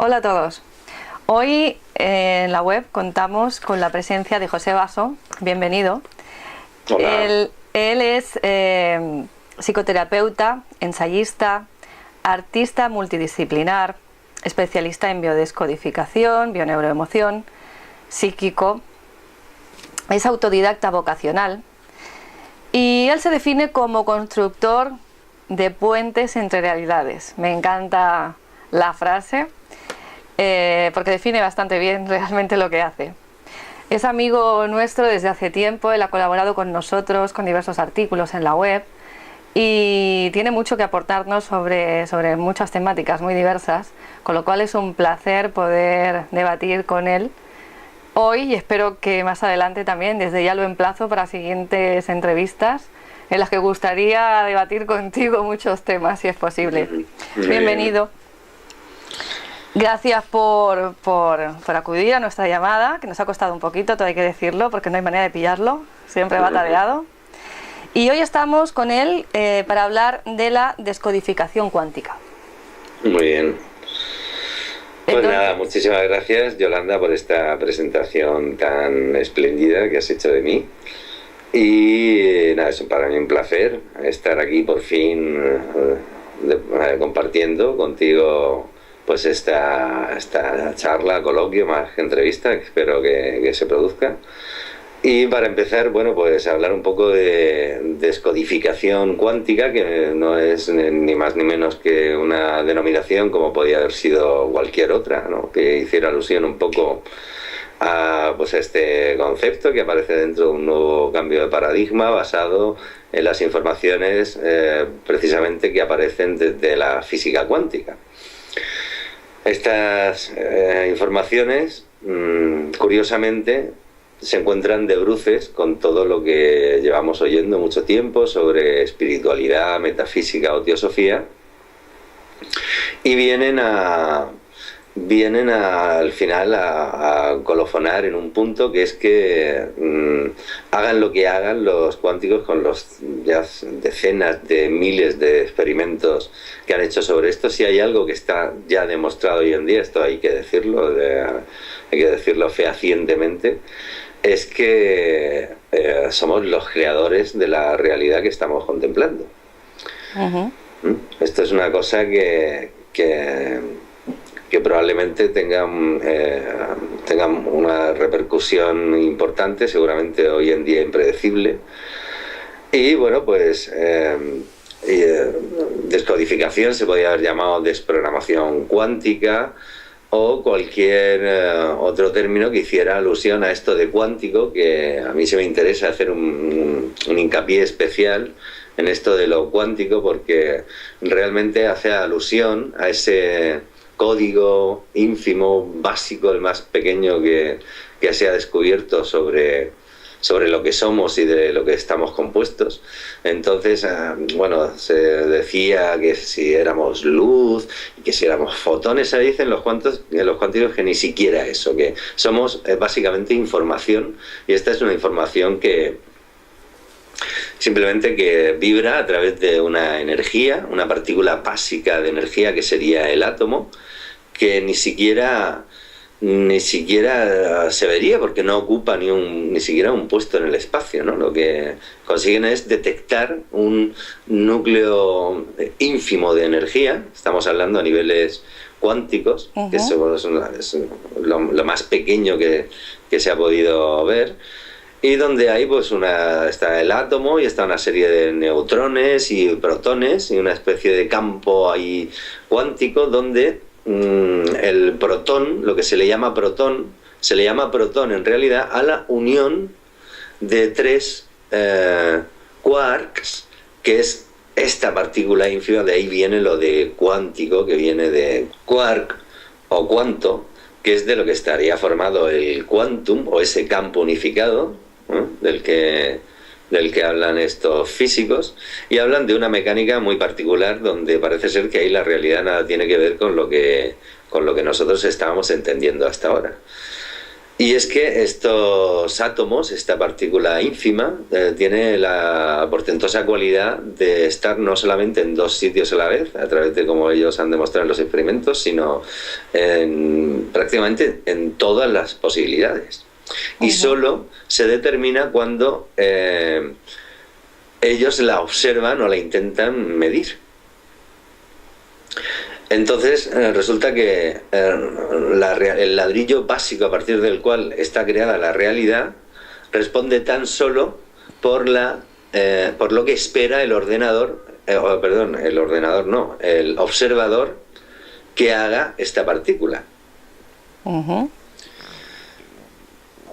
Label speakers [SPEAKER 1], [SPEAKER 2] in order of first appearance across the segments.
[SPEAKER 1] Hola a todos. Hoy en la web contamos con la presencia de José Basso. Bienvenido.
[SPEAKER 2] Hola.
[SPEAKER 1] Él es psicoterapeuta, ensayista, artista multidisciplinar, especialista en biodescodificación, bioneuroemoción, psíquico. Es autodidacta vocacional y él se define como constructor de puentes entre realidades. Me encanta la frase porque define bastante bien realmente lo que hace. Es amigo nuestro desde hace tiempo, él ha colaborado con nosotros con diversos artículos en la web y tiene mucho que aportarnos sobre muchas temáticas muy diversas, con lo cual es un placer poder debatir con él hoy y espero que más adelante también. Desde ya lo emplazo para siguientes entrevistas en las que gustaría debatir contigo muchos temas, si es posible. Bienvenido. Gracias por acudir a nuestra llamada, que nos ha costado un poquito, todo hay que decirlo, porque no hay manera de pillarlo, siempre va atareado. Y hoy estamos con él para hablar de la descodificación cuántica.
[SPEAKER 2] Muy bien. Pues
[SPEAKER 1] Entonces,
[SPEAKER 2] nada, muchísimas gracias, Yolanda, por esta presentación tan espléndida que has hecho de mí. Y nada, es para mí un placer estar aquí por fin compartiendo contigo pues esta charla, coloquio, más que entrevista, que espero que se produzca. Y para empezar, bueno, pues hablar un poco de descodificación cuántica, que no es ni más ni menos que una denominación como podía haber sido cualquier otra, ¿no? Que hiciera alusión un poco a pues este concepto que aparece dentro de un nuevo cambio de paradigma basado en las informaciones precisamente que aparecen desde la física cuántica. Estas informaciones, curiosamente, se encuentran de bruces con todo lo que llevamos oyendo mucho tiempo sobre espiritualidad, metafísica o teosofía, y vienen al final a colofonar en un punto que es que hagan lo que hagan los cuánticos con los ya decenas de miles de experimentos que han hecho sobre esto. Si hay algo que está ya demostrado hoy en día, esto hay que decirlo fehacientemente, es que somos los creadores de la realidad que estamos contemplando.
[SPEAKER 1] uh-huh.
[SPEAKER 2] Esto es una cosa que probablemente tengan una repercusión importante, seguramente hoy en día impredecible. Y bueno, pues descodificación se podría haber llamado desprogramación cuántica o cualquier otro término que hiciera alusión a esto de cuántico, que a mí se me interesa hacer un hincapié especial en esto de lo cuántico, porque realmente hace alusión a ese código ínfimo, básico, el más pequeño que se ha descubierto sobre lo que somos y de lo que estamos compuestos. Entonces, bueno, se decía que si éramos luz y que si éramos fotones, se dicen los cuánticos que ni siquiera eso, que somos básicamente información, y esta es una información que simplemente que vibra a través de una energía, una partícula básica de energía que sería el átomo, que ni siquiera se vería porque no ocupa ni siquiera un puesto en el espacio, ¿no? Lo que consiguen es detectar un núcleo ínfimo de energía. Estamos hablando a niveles cuánticos, uh-huh, que es lo más pequeño que se ha podido ver, y donde hay pues está el átomo y está una serie de neutrones y protones y una especie de campo ahí cuántico donde el protón, lo que se le llama protón en realidad a la unión de tres quarks, que es esta partícula ínfima. De ahí viene lo de cuántico, que viene de quark o cuanto, que es de lo que estaría formado el quantum o ese campo unificado, del que hablan estos físicos, y hablan de una mecánica muy particular donde parece ser que ahí la realidad nada tiene que ver con lo que nosotros estábamos entendiendo hasta ahora. Y es que estos átomos, esta partícula ínfima, tiene la portentosa cualidad de estar no solamente en dos sitios a la vez, a través de como ellos han demostrado en los experimentos, sino prácticamente en todas las posibilidades. Y solo se determina cuando ellos la observan o la intentan medir. Entonces resulta que el ladrillo básico a partir del cual está creada la realidad responde tan solo por lo que espera el ordenador, el observador que haga esta partícula.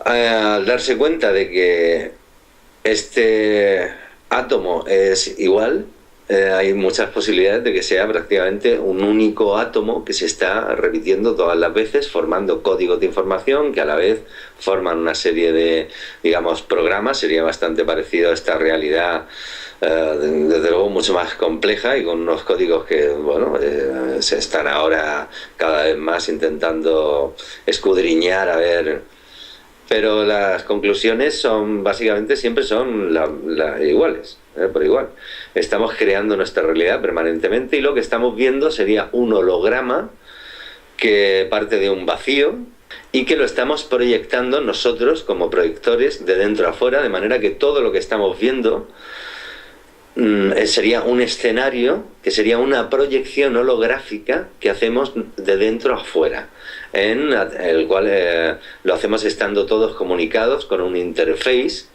[SPEAKER 2] Al darse cuenta de que este átomo es igual, hay muchas posibilidades de que sea prácticamente un único átomo que se está repitiendo todas las veces, formando códigos de información que a la vez forman una serie de, digamos, programas. Sería bastante parecido a esta realidad, desde luego mucho más compleja y con unos códigos que, bueno, se están ahora cada vez más intentando escudriñar, a ver. Pero las conclusiones son básicamente siempre son iguales, por igual. Estamos creando nuestra realidad permanentemente y lo que estamos viendo sería un holograma que parte de un vacío y que lo estamos proyectando nosotros como proyectores de dentro a fuera, de manera que todo lo que estamos viendo sería un escenario que sería una proyección holográfica que hacemos de dentro a fuera, en el cual lo hacemos estando todos comunicados con un interface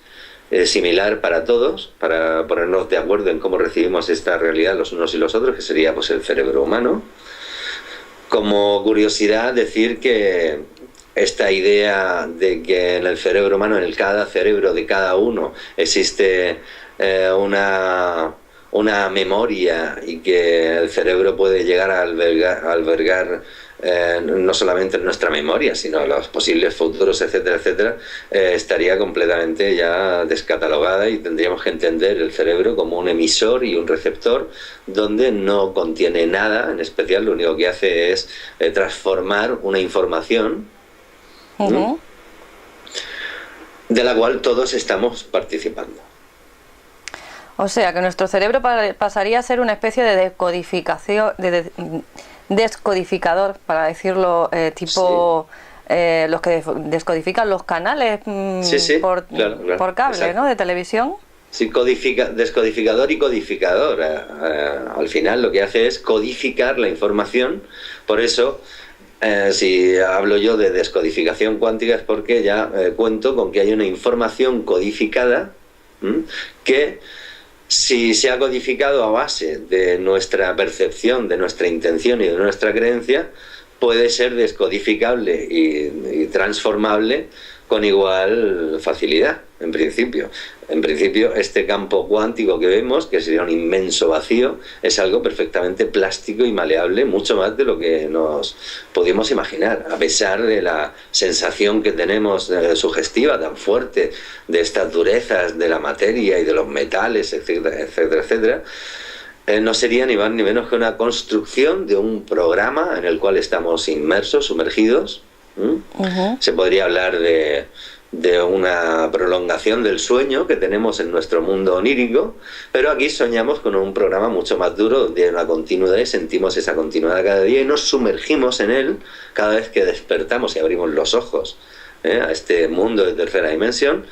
[SPEAKER 2] similar para todos, para ponernos de acuerdo en cómo recibimos esta realidad los unos y los otros, que sería pues el cerebro humano. Como curiosidad, decir que esta idea de que en el cerebro humano, en cada cerebro de cada uno, existe una memoria y que el cerebro puede llegar a albergar no solamente nuestra memoria, sino los posibles futuros, etcétera, etcétera, estaría completamente ya descatalogada y tendríamos que entender el cerebro como un emisor y un receptor donde no contiene nada en especial, lo único que hace es transformar una información de la cual todos estamos participando.
[SPEAKER 1] O sea, que nuestro cerebro pasaría a ser una especie de decodificación, descodificador, para decirlo, tipo los que descodifican los canales por cable, exacto, ¿no?, de televisión.
[SPEAKER 2] Sí, descodificador y codificador. Al final lo que hace es codificar la información. Por eso, si hablo yo de descodificación cuántica es porque ya cuento con que hay una información codificada que, si se ha codificado a base de nuestra percepción, de nuestra intención y de nuestra creencia, puede ser descodificable y transformable con igual facilidad, en principio. En principio, este campo cuántico que vemos, que sería un inmenso vacío, es algo perfectamente plástico y maleable, mucho más de lo que nos podíamos imaginar, a pesar de la sensación que tenemos sugestiva tan fuerte de estas durezas de la materia y de los metales, etcétera, etcétera, etcétera. No sería ni más ni menos que una construcción de un programa en el cual estamos inmersos, sumergidos. Se podría hablar de una prolongación del sueño que tenemos en nuestro mundo onírico, pero aquí soñamos con un programa mucho más duro, de una continuidad, y sentimos esa continuidad cada día y nos sumergimos en él cada vez que despertamos y abrimos los ojos a este mundo de tercera dimensión.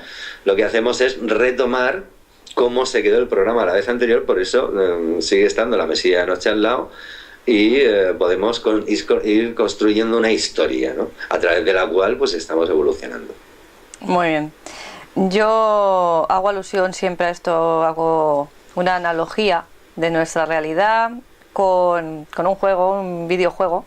[SPEAKER 2] Lo que hacemos es retomar cómo se quedó el programa la vez anterior, por eso sigue estando la mesilla de noche al lado y podemos ir construyendo una historia, ¿no?, a través de la cual pues estamos evolucionando.
[SPEAKER 1] Muy bien. Yo hago alusión siempre a esto, hago una analogía de nuestra realidad con un juego, un videojuego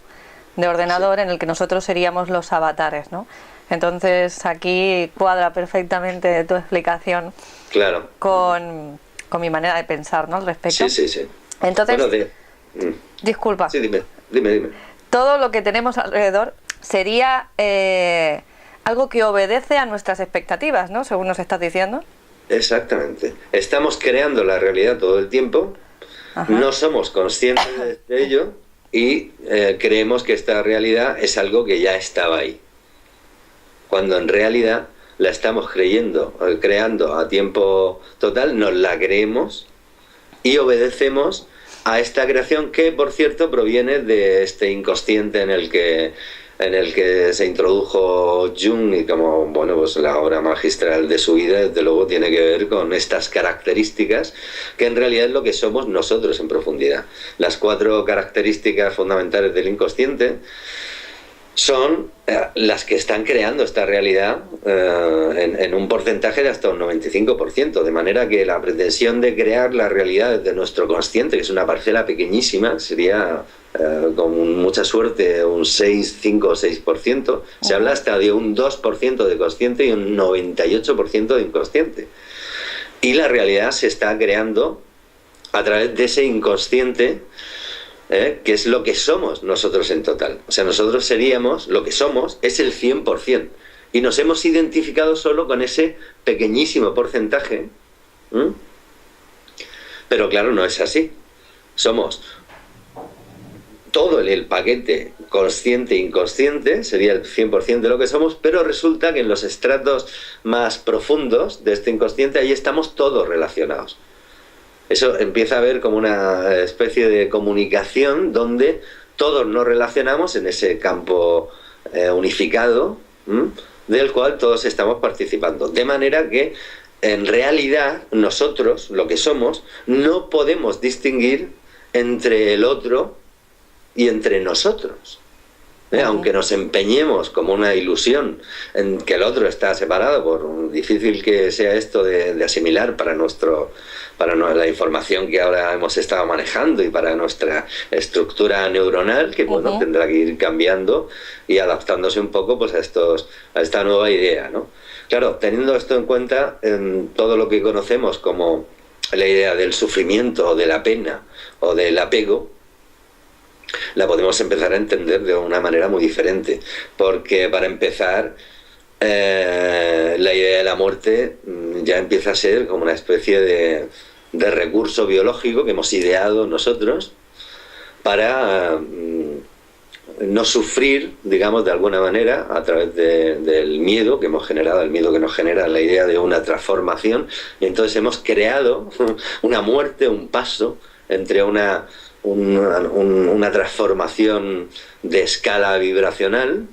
[SPEAKER 1] de ordenador, sí, en el que nosotros seríamos los avatares, ¿no? Entonces aquí cuadra perfectamente tu explicación, claro, con mi manera de pensar, ¿no?, al respecto.
[SPEAKER 2] Sí.
[SPEAKER 1] Entonces, bueno, disculpa.
[SPEAKER 2] Sí, dime.
[SPEAKER 1] Todo lo que tenemos alrededor sería algo que obedece a nuestras expectativas, ¿no?, según nos estás diciendo.
[SPEAKER 2] Exactamente. Estamos creando la realidad todo el tiempo. Ajá. No somos conscientes de ello y creemos que esta realidad es algo que ya estaba ahí. cuando en realidad la estamos creando a tiempo total, nos la creemos y obedecemos a esta creación que, por cierto, proviene de este inconsciente en el que se introdujo Jung, y como, bueno, pues la obra magistral de su vida, desde luego, tiene que ver con estas características que en realidad es lo que somos nosotros en profundidad. Las 4 características fundamentales del inconsciente son las que están creando esta realidad en un porcentaje de hasta un 95%, de manera que la pretensión de crear la realidad desde nuestro consciente, que es una parcela pequeñísima, sería con mucha suerte un 5 o 6%, se habla hasta de un 2% de consciente y un 98% de inconsciente. Y la realidad se está creando a través de ese inconsciente, que es lo que somos nosotros en total. O sea, nosotros seríamos, lo que somos es el 100%. Y nos hemos identificado solo con ese pequeñísimo porcentaje. Pero claro, no es así. Somos todo el paquete consciente e inconsciente, sería el 100% de lo que somos, pero resulta que en los estratos más profundos de este inconsciente, ahí estamos todos relacionados. Eso empieza a haber como una especie de comunicación donde todos nos relacionamos en ese campo unificado, del cual todos estamos participando. De manera que, en realidad, nosotros, lo que somos, no podemos distinguir entre el otro y entre nosotros. Aunque nos empeñemos como una ilusión en que el otro está separado, por difícil que sea esto de asimilar para la información que ahora hemos estado manejando y para nuestra estructura neuronal, que bueno, tendrá que ir cambiando y adaptándose un poco pues a esta nueva idea, ¿no? Claro, teniendo esto en cuenta, todo lo que conocemos como la idea del sufrimiento o de la pena o del apego, la podemos empezar a entender de una manera muy diferente, porque para empezar, la idea de la muerte ya empieza a ser como una especie de recurso biológico que hemos ideado nosotros para no sufrir, digamos, de alguna manera, a través del miedo que hemos generado, el miedo que nos genera la idea de una transformación, y entonces hemos creado una muerte, un paso entre una transformación de escala vibracional,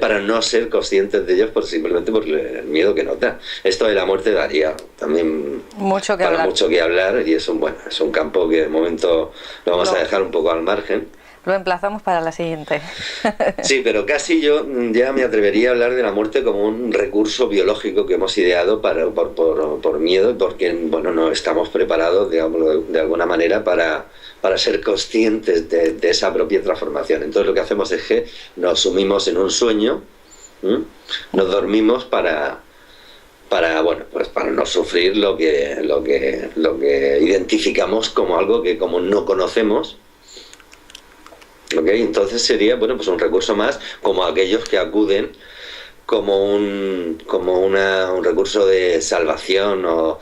[SPEAKER 2] para no ser conscientes de ellos simplemente por el miedo que nos da. Esto de la muerte daría también mucho que hablar, y es un campo que de momento lo vamos a dejar un poco al margen.
[SPEAKER 1] Lo emplazamos para la siguiente.
[SPEAKER 2] Sí, pero casi yo ya me atrevería a hablar de la muerte como un recurso biológico que hemos ideado por miedo, porque bueno, no estamos preparados, digamos, de alguna manera para ser conscientes de esa propia transformación. Entonces lo que hacemos es que nos sumimos en un sueño, nos dormimos para no sufrir lo que identificamos como algo que como no conocemos. ¿Okay? Entonces sería pues un recurso más, como aquellos que acuden como un recurso de salvación o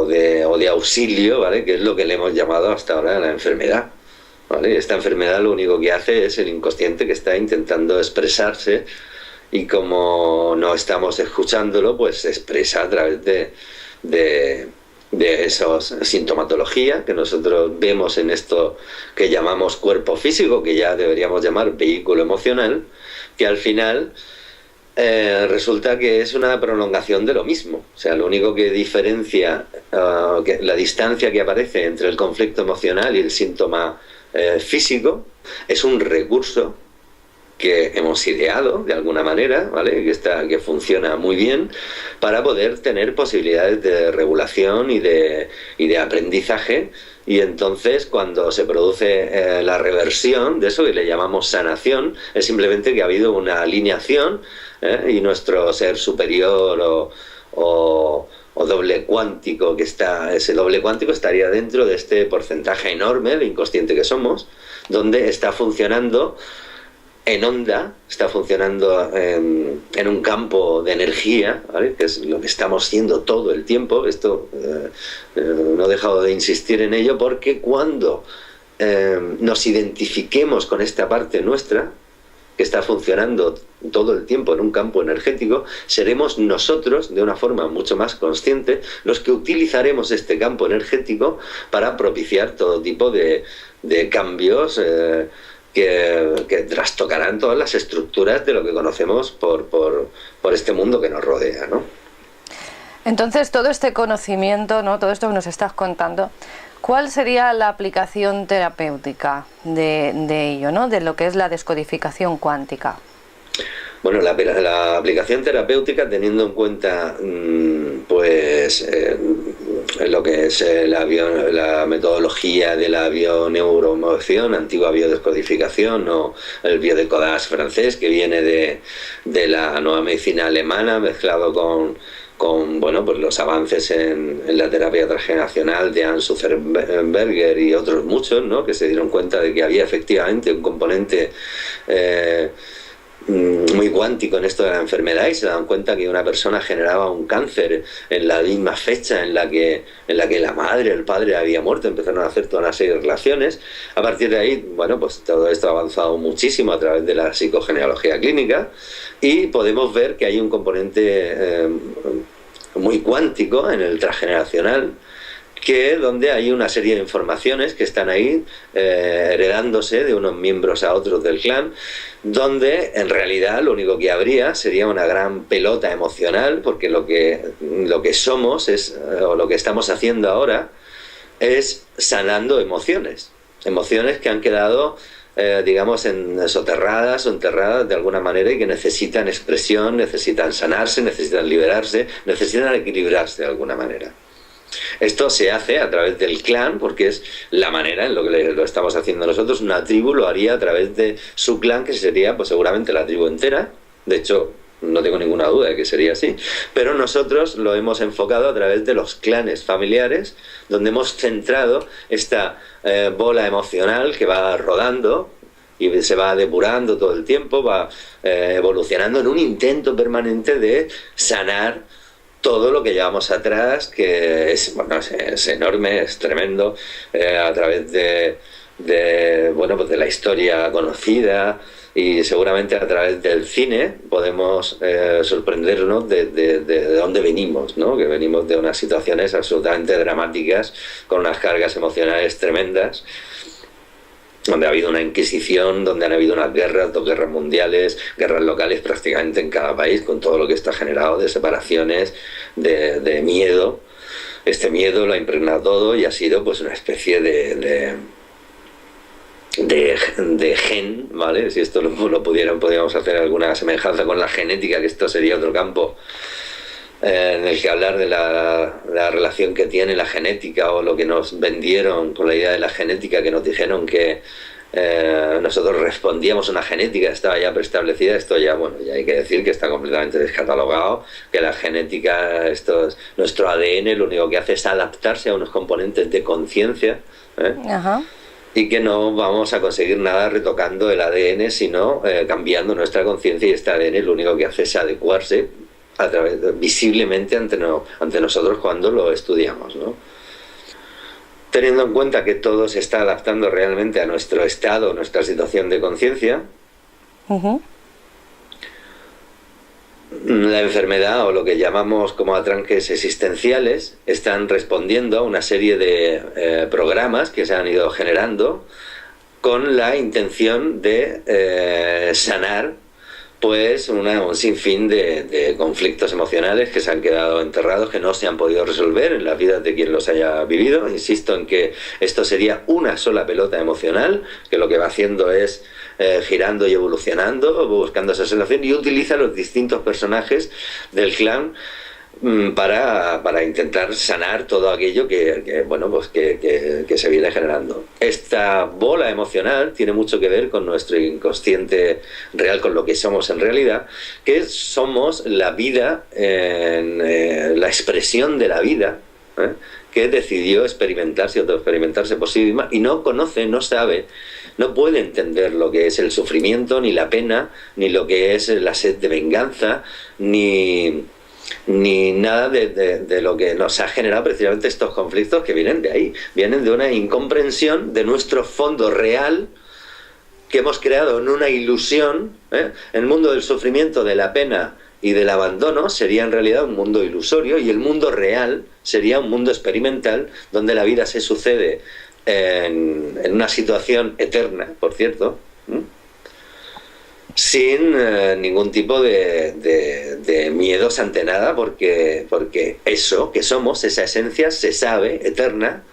[SPEAKER 2] de auxilio, ¿vale? Que es lo que le hemos llamado hasta ahora la enfermedad, ¿vale? Esta enfermedad lo único que hace es el inconsciente que está intentando expresarse, y como no estamos escuchándolo, pues se expresa a través de esos sintomatología que nosotros vemos en esto que llamamos cuerpo físico, que ya deberíamos llamar vehículo emocional, que al final resulta que es una prolongación de lo mismo. O sea, lo único que diferencia, la distancia que aparece entre el conflicto emocional y el síntoma físico, es un recurso que hemos ideado de alguna manera, ¿vale? Que funciona muy bien para poder tener posibilidades de regulación y de aprendizaje. Y entonces, cuando se produce la reversión de eso, que le llamamos sanación, es simplemente que ha habido una alineación, y nuestro ser superior o doble cuántico, ese doble cuántico estaría dentro de este porcentaje enorme de inconsciente que somos, donde está funcionando en onda, está funcionando en un campo de energía, ¿vale? Que es lo que estamos haciendo todo el tiempo. Esto no he dejado de insistir en ello, porque cuando nos identifiquemos con esta parte nuestra, que está funcionando todo el tiempo en un campo energético, seremos nosotros, de una forma mucho más consciente, los que utilizaremos este campo energético para propiciar todo tipo de cambios que trastocarán todas las estructuras de lo que conocemos por este mundo que nos rodea, ¿no?
[SPEAKER 1] Entonces, todo este conocimiento, ¿no?, todo esto que nos estás contando, ¿cuál sería la aplicación terapéutica de ello, ¿no?, de lo que es la descodificación cuántica?
[SPEAKER 2] Bueno, la aplicación terapéutica, teniendo en cuenta lo que es la metodología de la bioneuroemoción, antigua biodescodificación, o el biodecodage francés, que viene de la nueva medicina alemana, mezclado con los avances en la terapia transgeneracional de Hans Zuckerberger y otros muchos, ¿no?, que se dieron cuenta de que había efectivamente un componente muy cuántico en esto de la enfermedad, y se dan cuenta que una persona generaba un cáncer en la misma fecha en la que la madre, el padre había muerto. Empezaron a hacer toda una serie de relaciones. A partir de ahí, pues todo esto ha avanzado muchísimo a través de la psicogenealogía clínica, y podemos ver que hay un componente muy cuántico en el transgeneracional, donde hay una serie de informaciones que están ahí heredándose de unos miembros a otros del clan, donde en realidad lo único que habría sería una gran pelota emocional, porque lo que somos o lo que estamos haciendo ahora es sanando emociones que han quedado soterradas o enterradas de alguna manera, y que necesitan expresión, necesitan sanarse, necesitan liberarse, necesitan equilibrarse de alguna manera. Esto se hace a través del clan, porque es la manera en lo que lo estamos haciendo nosotros. Una tribu lo haría a través de su clan, que sería seguramente la tribu entera. De hecho, no tengo ninguna duda de que sería así, pero nosotros lo hemos enfocado a través de los clanes familiares, donde hemos centrado esta bola emocional que va rodando y se va depurando todo el tiempo, va evolucionando en un intento permanente de sanar todo lo que llevamos atrás, que es enorme, es tremendo, a través de la historia conocida, y seguramente a través del cine podemos sorprendernos de dónde venimos, ¿no? Que venimos de unas situaciones absolutamente dramáticas, con unas cargas emocionales tremendas, donde ha habido una inquisición, donde han habido unas guerras, 2 guerras mundiales, guerras locales prácticamente en cada país, con todo lo que está generado de separaciones, de miedo. Este miedo lo ha impregnado todo, y ha sido una especie de gen, ¿vale? Si esto podríamos hacer alguna semejanza con la genética, que esto sería otro campo en el que hablar de la relación que tiene la genética, o lo que nos vendieron con la idea de la genética, que nos dijeron que nosotros respondíamos a una genética, estaba ya preestablecida. Esto ya hay que decir que está completamente descatalogado, que la genética, nuestro ADN, lo único que hace es adaptarse a unos componentes de conciencia,
[SPEAKER 1] Ajá.
[SPEAKER 2] y que no vamos a conseguir nada retocando el ADN, sino cambiando nuestra conciencia, y este ADN lo único que hace es adecuarse visiblemente ante nosotros cuando lo estudiamos, ¿no? Teniendo en cuenta que todo se está adaptando realmente a nuestro estado, nuestra situación de conciencia, la enfermedad, o lo que llamamos como atranques existenciales, están respondiendo a una serie de programas que se han ido generando con la intención de sanar un sinfín de conflictos emocionales que se han quedado enterrados, que no se han podido resolver en las vidas de quien los haya vivido. Insisto en que esto sería una sola pelota emocional, que lo que va haciendo es girando y evolucionando, buscando esa relación, y utiliza los distintos personajes del clan para intentar sanar todo aquello que se viene generando. Esta bola emocional tiene mucho que ver con nuestro inconsciente real, con lo que somos en realidad, que somos la vida, la expresión de la vida, que decidió experimentarse y autoexperimentarse por sí misma, y no conoce, no sabe, no puede entender lo que es el sufrimiento, ni la pena, ni lo que es la sed de venganza, ni nada de lo que nos ha generado precisamente estos conflictos, que vienen de ahí, vienen de una incomprensión de nuestro fondo real, que hemos creado en una ilusión, el mundo del sufrimiento, de la pena y del abandono sería en realidad un mundo ilusorio, y el mundo real sería un mundo experimental donde la vida se sucede en una situación eterna, por cierto, sin ningún tipo de miedos ante nada, porque eso que somos, esa esencia, se sabe eterna,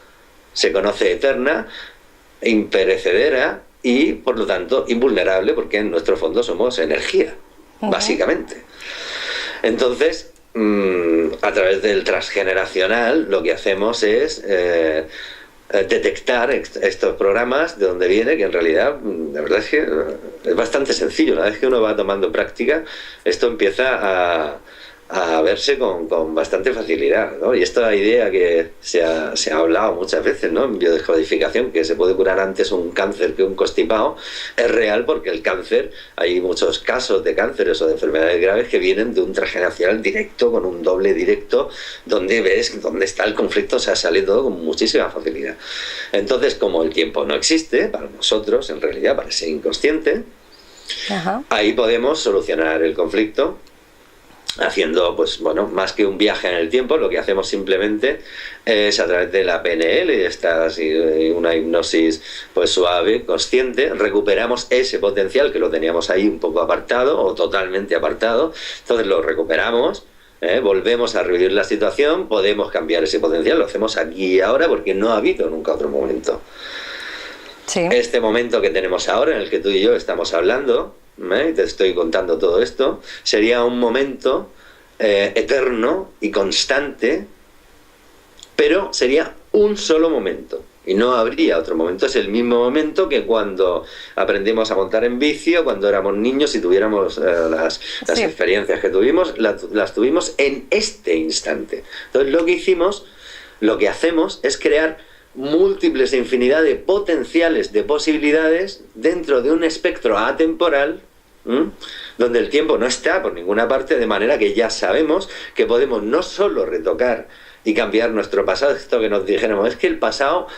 [SPEAKER 2] se conoce eterna, imperecedera y, por lo tanto, invulnerable, porque en nuestro fondo somos energía, básicamente. Entonces, a través del transgeneracional, lo que hacemos es detectar estos programas, de dónde viene, que en realidad, la verdad es que es bastante sencillo. Una vez que uno va tomando práctica, esto empieza a verse con bastante facilidad, ¿no? Y esta idea que se ha hablado muchas veces, ¿no?, en biodescodificación, que se puede curar antes un cáncer que un constipado, es real, porque el cáncer, hay muchos casos de cánceres o de enfermedades graves que vienen de un transgeneracional directo, con un doble directo, donde ves dónde está el conflicto, o sea, sale todo con muchísima facilidad. Entonces, como el tiempo no existe para nosotros, en realidad, para ese inconsciente, ahí podemos solucionar el conflicto haciendo, pues bueno, más que un viaje en el tiempo. Lo que hacemos simplemente es, a través de la PNL y una hipnosis pues suave, consciente, recuperamos ese potencial que lo teníamos ahí un poco apartado o totalmente apartado. Entonces lo recuperamos, volvemos a revivir la situación, podemos cambiar ese potencial, lo hacemos aquí y ahora, porque no ha habido nunca otro momento. Sí. Este momento que tenemos ahora, en el que tú y yo estamos hablando, te estoy contando todo esto, sería un momento eterno y constante, pero sería un solo momento y no habría otro momento. Es el mismo momento que cuando aprendimos a montar en bici, o cuando éramos niños y tuviéramos las experiencias que tuvimos, las tuvimos en este instante. Entonces lo que hacemos es crear múltiples de infinidad de potenciales, de posibilidades dentro de un espectro atemporal, donde el tiempo no está por ninguna parte, de manera que ya sabemos que podemos no solo retocar y cambiar nuestro pasado, esto que nos dijéramos, es que el pasado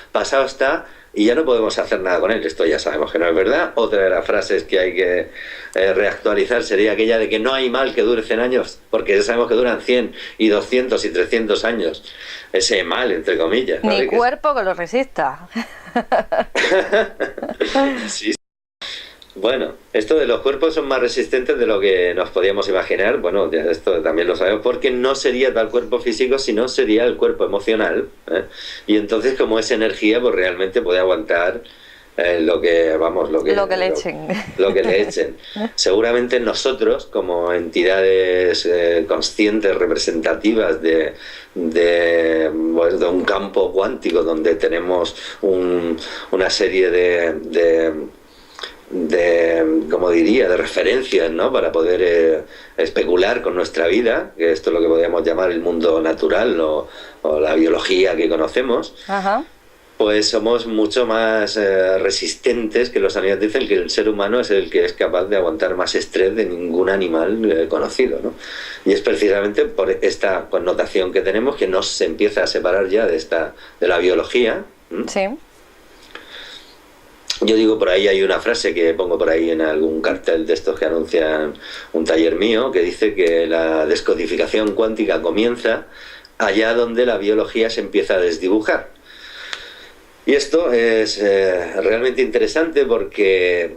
[SPEAKER 2] está y ya no podemos hacer nada con él. Esto ya sabemos que no es verdad. Otra de las frases que hay que reactualizar sería aquella de que no hay mal que dure 100 años, porque ya sabemos que duran 100 y 200 y 300 años. Ese mal, entre comillas, ¿no?
[SPEAKER 1] Ni cuerpo que lo resista.
[SPEAKER 2] Sí. Bueno, esto de los cuerpos son más resistentes de lo que nos podíamos imaginar. Bueno, esto también lo sabemos, porque no sería tal cuerpo físico, sino sería el cuerpo emocional, y entonces, como es energía, pues realmente puede aguantar lo que le echen. Seguramente nosotros, como entidades conscientes, representativas de un campo cuántico, donde tenemos una serie de como diría, de referencias, ¿no?, para poder especular con nuestra vida, que esto es lo que podríamos llamar el mundo natural o la biología que conocemos. Pues somos mucho más resistentes, que los animales dicen que el ser humano es el que es capaz de aguantar más estrés de ningún animal conocido, ¿no? Y es precisamente por esta connotación que tenemos, que nos empieza a separar ya de la biología.
[SPEAKER 1] Sí.
[SPEAKER 2] Yo digo, por ahí hay una frase que pongo por ahí en algún cartel de estos que anuncian un taller mío, que dice que la descodificación cuántica comienza allá donde la biología se empieza a desdibujar. Y esto es realmente interesante, porque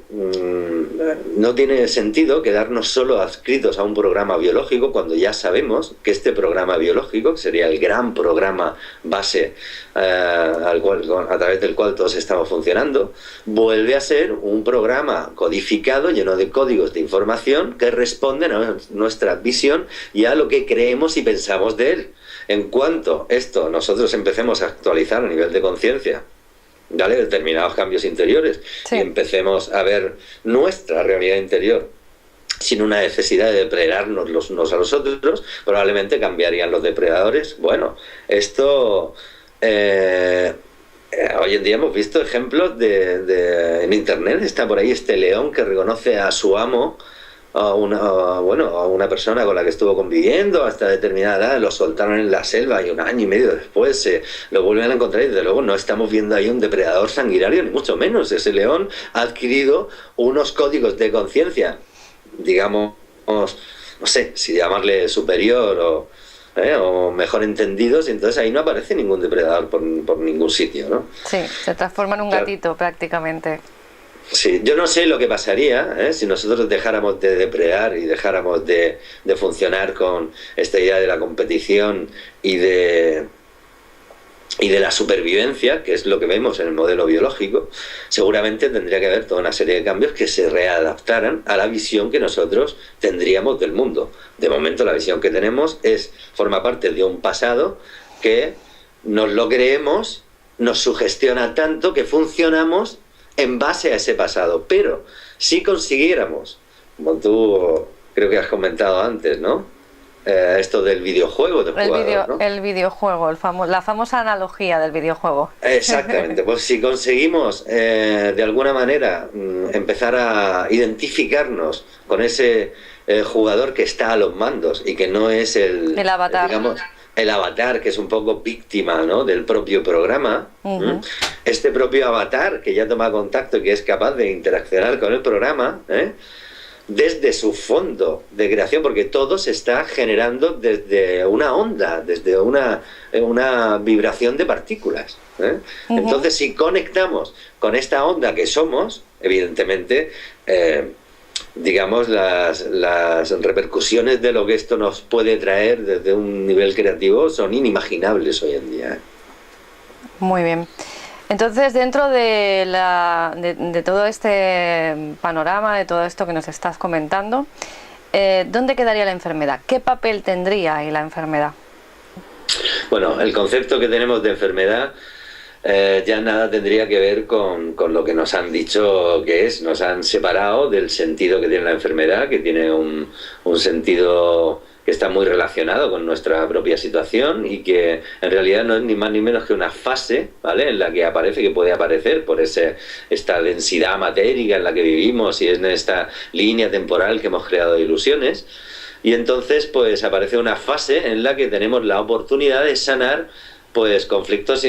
[SPEAKER 2] no tiene sentido quedarnos solo adscritos a un programa biológico, cuando ya sabemos que este programa biológico, que sería el gran programa base a través del cual todos estamos funcionando, vuelve a ser un programa codificado, lleno de códigos de información que responden a nuestra visión y a lo que creemos y pensamos de él. En cuanto esto nosotros empecemos a actualizar a nivel de conciencia, ¿vale?, determinados cambios interiores, y empecemos a ver nuestra realidad interior sin una necesidad de depredarnos los unos a los otros, probablemente cambiarían los depredadores. Bueno, esto hoy en día hemos visto ejemplos en internet. Está por ahí este león que reconoce a su amo a una persona con la que estuvo conviviendo hasta determinada edad, lo soltaron en la selva y 1 año y medio después lo vuelven a encontrar y desde luego no estamos viendo ahí un depredador sanguinario, ni mucho menos. Ese león ha adquirido unos códigos de conciencia, digamos, no sé si llamarle superior o mejor entendidos, y entonces ahí no aparece ningún depredador por ningún sitio, ¿no?
[SPEAKER 1] Sí, se transforma en un gatito prácticamente.
[SPEAKER 2] Sí, yo no sé lo que pasaría si nosotros dejáramos de depredar y dejáramos de funcionar con esta idea de la competición y de la supervivencia, que es lo que vemos en el modelo biológico. Seguramente tendría que haber toda una serie de cambios que se readaptaran a la visión que nosotros tendríamos del mundo. De momento la visión que tenemos forma parte de un pasado que nos lo creemos, nos sugestiona tanto que funcionamos en base a ese pasado. Pero si consiguiéramos, como tú creo que has comentado antes, ¿no? Esto del videojuego del jugador, ¿no?
[SPEAKER 1] El videojuego, la famosa analogía del videojuego.
[SPEAKER 2] Exactamente, pues si conseguimos de alguna manera empezar a identificarnos con ese jugador que está a los mandos y que no es el avatar, digamos, el avatar, que es un poco víctima, ¿no?, del propio programa. Este propio avatar que ya toma contacto y que es capaz de interaccionar con el programa, desde su fondo de creación, porque todo se está generando desde una onda, desde una vibración de partículas. Entonces, si conectamos con esta onda que somos, evidentemente, digamos, las repercusiones de lo que esto nos puede traer desde un nivel creativo son inimaginables hoy en día.
[SPEAKER 1] Muy bien. Entonces, dentro de todo este panorama, de todo esto que nos estás comentando, ¿dónde quedaría la enfermedad? ¿Qué papel tendría ahí la enfermedad?
[SPEAKER 2] Bueno, el concepto que tenemos de enfermedad ya nada tendría que ver con lo que nos han dicho que es. Nos han separado del sentido que tiene la enfermedad, que tiene un sentido que está muy relacionado con nuestra propia situación y que en realidad no es ni más ni menos que una fase, ¿vale?, en la que aparece, que puede aparecer por esta densidad matérica en la que vivimos y en esta línea temporal que hemos creado de ilusiones. Y entonces pues aparece una fase en la que tenemos la oportunidad de sanar pues conflictos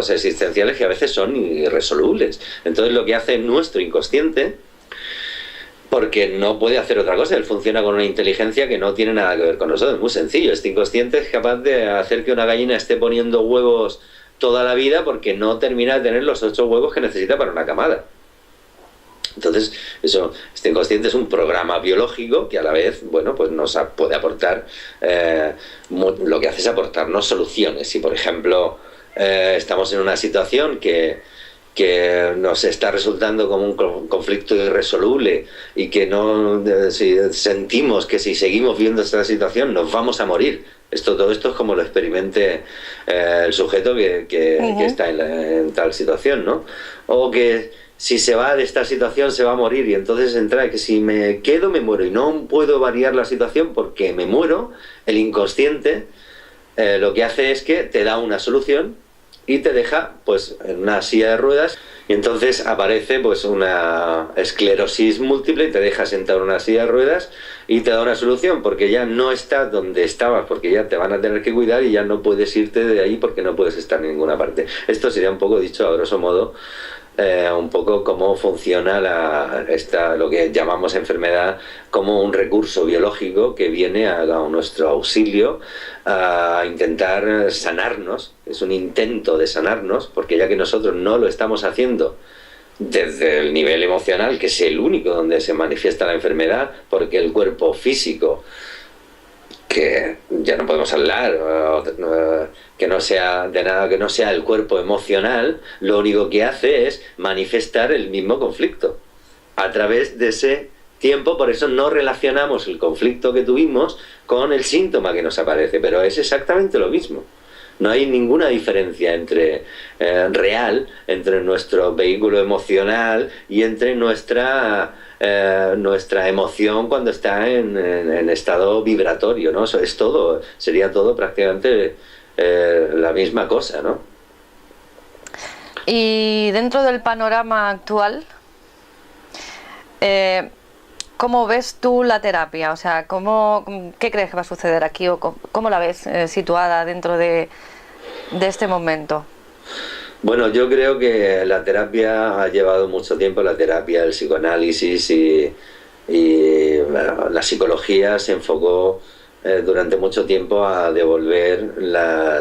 [SPEAKER 2] existenciales que a veces son irresolubles. Entonces lo que hace nuestro inconsciente, porque no puede hacer otra cosa, él funciona con una inteligencia que no tiene nada que ver con nosotros, es muy sencillo. Este inconsciente es capaz de hacer que una gallina esté poniendo huevos toda la vida porque no termina de tener los 8 huevos que necesita para una camada. Entonces, este inconsciente es un programa biológico que a la vez, bueno, pues nos puede aportar, lo que hace es aportarnos soluciones. Si, por ejemplo, estamos en una situación que nos está resultando como un conflicto irresoluble y que si sentimos que si seguimos viendo esta situación nos vamos a morir. Todo esto es como lo experimente el sujeto que está en tal situación, ¿no? O que si se va de esta situación se va a morir, y entonces entra que si me quedo me muero y no puedo variar la situación porque me muero. El inconsciente lo que hace es que te da una solución y te deja pues en una silla de ruedas, y entonces aparece pues una esclerosis múltiple y te deja sentado en una silla de ruedas y te da una solución porque ya no estás donde estabas, porque ya te van a tener que cuidar y ya no puedes irte de ahí porque no puedes estar en ninguna parte. Esto sería un poco, dicho a grosso modo, un poco cómo funciona lo que llamamos enfermedad como un recurso biológico que viene a nuestro auxilio a intentar sanarnos. Es un intento de sanarnos, porque ya que nosotros no lo estamos haciendo desde el nivel emocional, que es el único donde se manifiesta la enfermedad, porque el cuerpo físico, que ya no podemos hablar, que no sea de nada que no sea el cuerpo emocional, lo único que hace es manifestar el mismo conflicto a través de ese tiempo. Por eso no relacionamos el conflicto que tuvimos con el síntoma que nos aparece, pero es exactamente lo mismo. No hay ninguna diferencia real entre nuestro vehículo emocional y entre nuestra emoción cuando está en estado vibratorio, ¿no? Eso es todo, sería todo prácticamente la misma cosa, ¿no?
[SPEAKER 1] Y dentro del panorama actual, ¿Cómo ves tú la terapia? O sea, ¿qué crees que va a suceder aquí o cómo la ves situada dentro de este momento?
[SPEAKER 2] Bueno, yo creo que la terapia ha llevado mucho tiempo, la terapia, el psicoanálisis bueno, la psicología se enfocó durante mucho tiempo a devolver a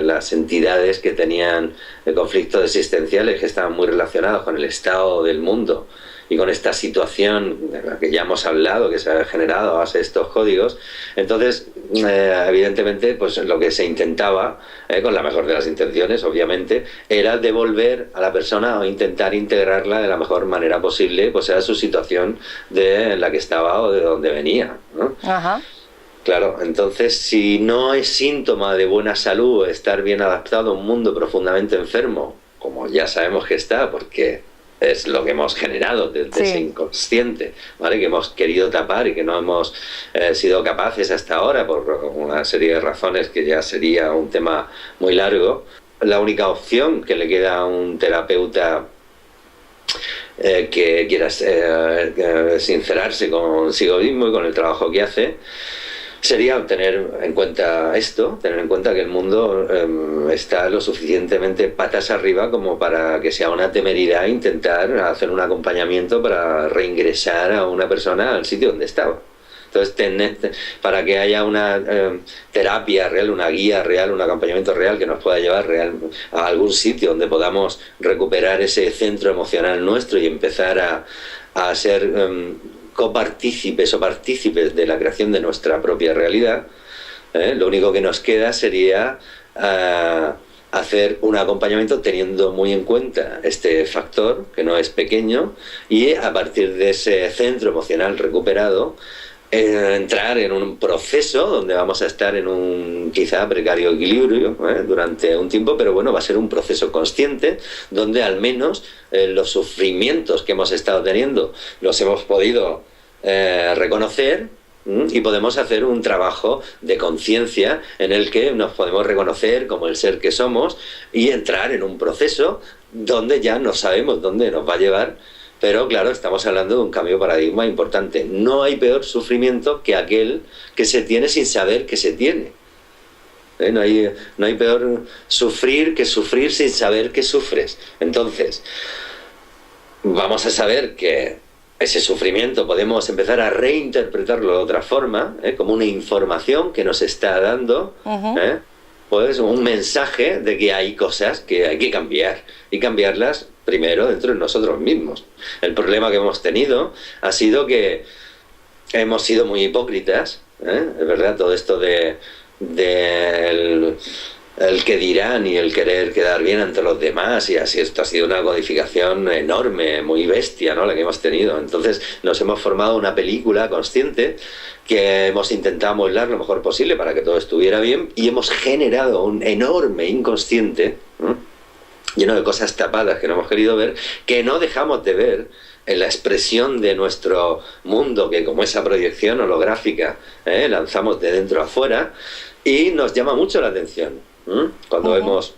[SPEAKER 2] las entidades que tenían conflictos existenciales, que estaban muy relacionados con el estado del mundo y con esta situación de la que ya hemos hablado, que se ha generado a base de estos códigos. Entonces, evidentemente, pues lo que se intentaba, con la mejor de las intenciones, obviamente, era devolver a la persona o intentar integrarla de la mejor manera posible, pues a su situación en la que estaba o de donde venía, ¿no?
[SPEAKER 1] Ajá.
[SPEAKER 2] Claro, entonces si no es síntoma de buena salud estar bien adaptado a un mundo profundamente enfermo, como ya sabemos que está, porque es lo que hemos generado desde ese inconsciente, ¿vale? Que hemos querido tapar y que no hemos sido capaces hasta ahora por una serie de razones que ya sería un tema muy largo. La única opción que le queda a un terapeuta que quiera sincerarse consigo mismo y con el trabajo que hace sería tener en cuenta esto, tener en cuenta que el mundo está lo suficientemente patas arriba como para que sea una temeridad intentar hacer un acompañamiento para reingresar a una persona al sitio donde estaba. Entonces, para que haya una terapia real, una guía real, un acompañamiento real que nos pueda llevar a algún sitio donde podamos recuperar ese centro emocional nuestro y empezar a ser copartícipes o partícipes de la creación de nuestra propia realidad, lo único que nos queda sería hacer un acompañamiento teniendo muy en cuenta este factor, que no es pequeño, y a partir de ese centro emocional recuperado, entrar en un proceso donde vamos a estar en un quizá precario equilibrio durante un tiempo, pero bueno, va a ser un proceso consciente donde al menos los sufrimientos que hemos estado teniendo los hemos podido reconocer y podemos hacer un trabajo de conciencia en el que nos podemos reconocer como el ser que somos y entrar en un proceso donde ya no sabemos dónde nos va a llevar. Pero claro, estamos hablando de un cambio de paradigma importante. No hay peor sufrimiento que aquel que se tiene sin saber que se tiene. No hay peor sufrir que sufrir sin saber que sufres. Entonces, vamos a saber que ese sufrimiento podemos empezar a reinterpretarlo de otra forma, como una información que nos está dando, pues un mensaje de que hay cosas que hay que cambiar y cambiarlas primero dentro de nosotros mismos. El problema que hemos tenido ha sido que hemos sido muy hipócritas, es verdad, todo esto el que dirán y el querer quedar bien ante los demás, y así esto ha sido una codificación enorme, muy bestia, ¿no?, la que hemos tenido. Entonces nos hemos formado una película consciente que hemos intentado modelar lo mejor posible para que todo estuviera bien, y hemos generado un enorme inconsciente lleno de cosas tapadas que no hemos querido ver, que no dejamos de ver en la expresión de nuestro mundo, que como esa proyección holográfica lanzamos de dentro a afuera, y nos llama mucho la atención cuando vemos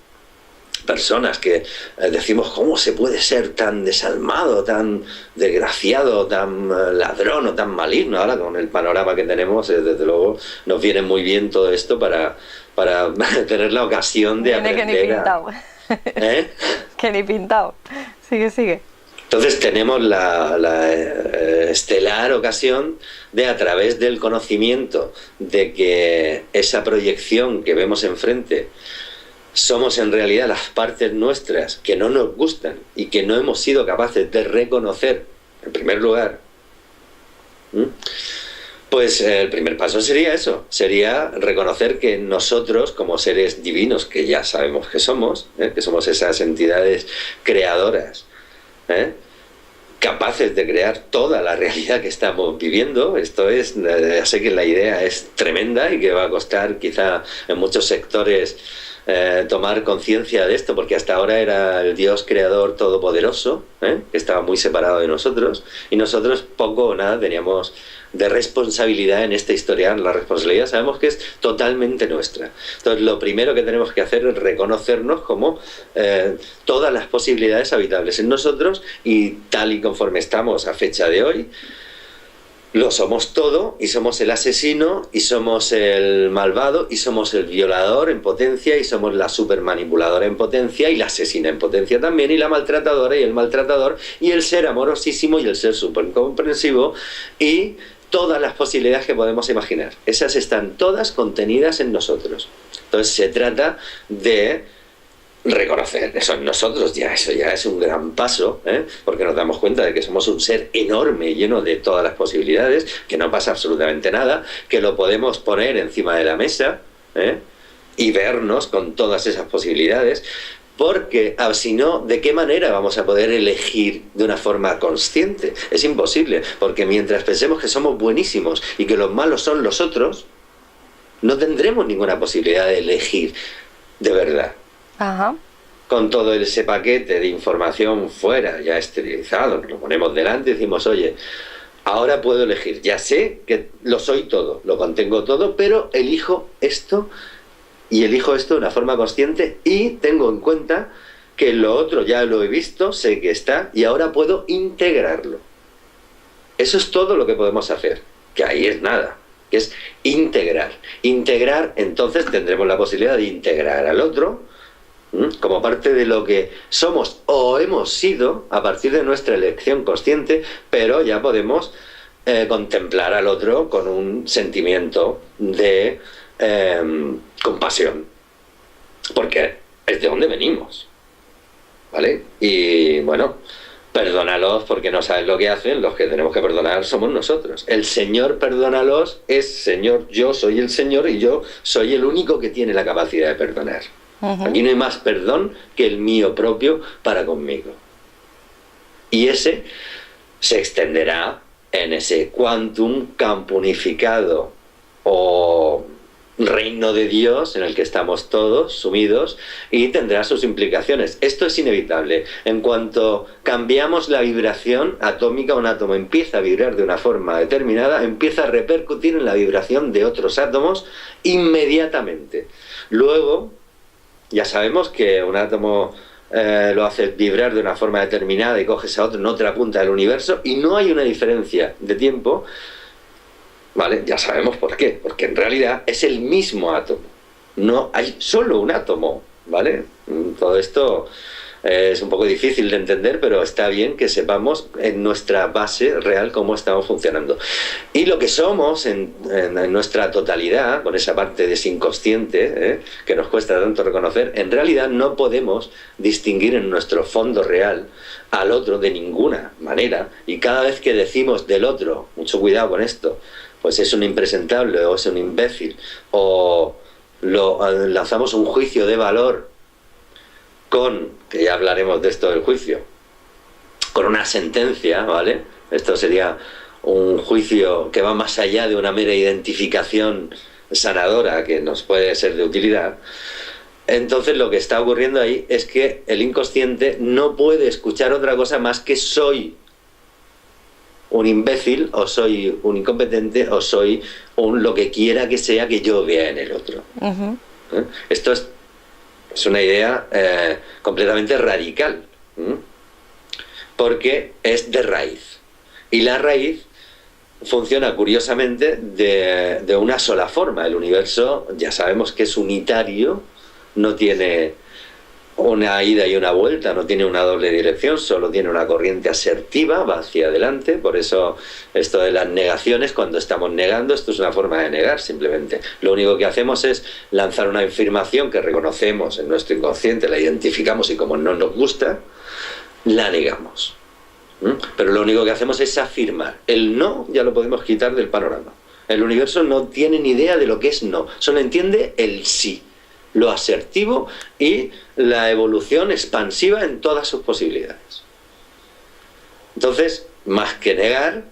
[SPEAKER 2] personas que decimos, ¿cómo se puede ser tan desalmado, tan desgraciado, tan ladrón o tan maligno? Ahora con el panorama que tenemos, desde luego nos viene muy bien todo esto para tener la ocasión de aprender
[SPEAKER 1] que ni pintado. Que ni pintado. Sigue.
[SPEAKER 2] Entonces tenemos la estelar ocasión de, a través del conocimiento de que esa proyección que vemos enfrente somos en realidad las partes nuestras que no nos gustan y que no hemos sido capaces de reconocer, en primer lugar, pues el primer paso sería eso, sería reconocer que nosotros, como seres divinos, que ya sabemos que somos esas entidades creadoras, capaces de crear toda la realidad que estamos viviendo. Esto es, ya sé que la idea es tremenda y que va a costar quizá en muchos sectores tomar conciencia de esto, porque hasta ahora era el Dios creador todopoderoso, que estaba muy separado de nosotros, y nosotros poco o nada teníamos de responsabilidad en esta historia. La responsabilidad sabemos que es totalmente nuestra. Entonces lo primero que tenemos que hacer es reconocernos como todas las posibilidades habitables en nosotros, y tal y conforme estamos a fecha de hoy, lo somos todo, y somos el asesino, y somos el malvado, y somos el violador en potencia, y somos la supermanipuladora en potencia, y la asesina en potencia también, y la maltratadora y el maltratador, y el ser amorosísimo y el ser supercomprensivo, y todas las posibilidades que podemos imaginar. Esas están todas contenidas en nosotros. Entonces se trata de reconocer eso en nosotros. Eso ya es un gran paso, porque nos damos cuenta de que somos un ser enorme, lleno de todas las posibilidades, que no pasa absolutamente nada, que lo podemos poner encima de la mesa y vernos con todas esas posibilidades, porque si no, ¿de qué manera vamos a poder elegir de una forma consciente? Es imposible, porque mientras pensemos que somos buenísimos y que los malos son los otros, no tendremos ninguna posibilidad de elegir de verdad.
[SPEAKER 1] Ajá.
[SPEAKER 2] Con todo ese paquete de información fuera, ya esterilizado, nos lo ponemos delante y decimos, oye, ahora puedo elegir, ya sé que lo soy todo, lo contengo todo, pero elijo esto, y elijo esto de una forma consciente, y tengo en cuenta que lo otro ya lo he visto, sé que está, y ahora puedo integrarlo. Eso es todo lo que podemos hacer, que ahí es nada, que es integrar. Integrar, entonces tendremos la posibilidad de integrar al otro, como parte de lo que somos o hemos sido a partir de nuestra elección consciente, pero ya podemos contemplar al otro con un sentimiento de compasión, porque es de donde venimos, ¿vale? Y bueno, perdónalos porque no saben lo que hacen, los que tenemos que perdonar somos nosotros. El Señor perdónalos es Señor, yo soy el Señor y yo soy el único que tiene la capacidad de perdonar. Aquí no hay más perdón que el mío propio para conmigo. Y ese se extenderá en ese quantum campo unificado o reino de Dios en el que estamos todos sumidos, y tendrá sus implicaciones. Esto es inevitable. En cuanto cambiamos la vibración atómica, un átomo empieza a vibrar de una forma determinada, empieza a repercutir en la vibración de otros átomos inmediatamente. Luego, ya sabemos que un átomo lo hace vibrar de una forma determinada y coges a otro en otra punta del universo y no hay una diferencia de tiempo, ¿vale? Ya sabemos por qué, porque en realidad es el mismo átomo, no hay solo un átomo, ¿vale? Todo esto es un poco difícil de entender, pero está bien que sepamos en nuestra base real cómo estamos funcionando. Y lo que somos en nuestra totalidad, con esa parte de ese inconsciente que nos cuesta tanto reconocer, en realidad no podemos distinguir en nuestro fondo real al otro de ninguna manera. Y cada vez que decimos del otro, mucho cuidado con esto, pues es un impresentable o es un imbécil, o lanzamos un juicio de valor que ya hablaremos de esto del juicio, con una sentencia, ¿vale? Esto sería un juicio que va más allá de una mera identificación sanadora que nos puede ser de utilidad. Entonces lo que está ocurriendo ahí es que el inconsciente no puede escuchar otra cosa más que soy un imbécil, o soy un incompetente, o soy lo que quiera que sea que yo vea en el otro. Esto es una idea completamente radical, porque es de raíz, y la raíz funciona curiosamente de una sola forma. El universo ya sabemos que es unitario, no tiene una ida y una vuelta, no tiene una doble dirección, solo tiene una corriente asertiva, va hacia adelante. Por eso esto de las negaciones, cuando estamos negando, esto es una forma de negar simplemente. Lo único que hacemos es lanzar una afirmación que reconocemos en nuestro inconsciente, la identificamos y como no nos gusta, la negamos. Pero lo único que hacemos es afirmar. El no ya lo podemos quitar del panorama. El universo no tiene ni idea de lo que es no, solo entiende el sí, lo asertivo y la evolución expansiva en todas sus posibilidades. Entonces, más que negar,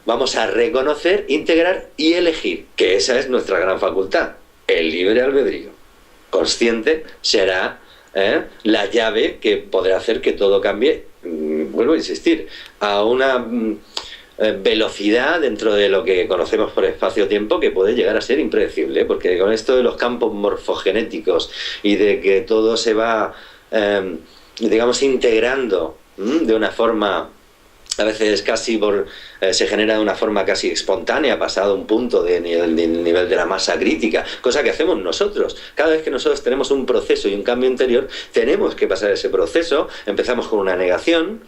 [SPEAKER 2] vamos a reconocer, integrar y elegir, que esa es nuestra gran facultad, el libre albedrío. Consciente será la llave que podrá hacer que todo cambie, vuelvo a insistir, a una velocidad dentro de lo que conocemos por espacio-tiempo que puede llegar a ser impredecible, porque con esto de los campos morfogenéticos y de que todo se va, digamos, integrando de una forma a veces casi se genera de una forma casi espontánea, pasado un punto de nivel de la masa crítica, cosa que hacemos nosotros. Cada vez que nosotros tenemos un proceso y un cambio interior, tenemos que pasar ese proceso. Empezamos con una negación,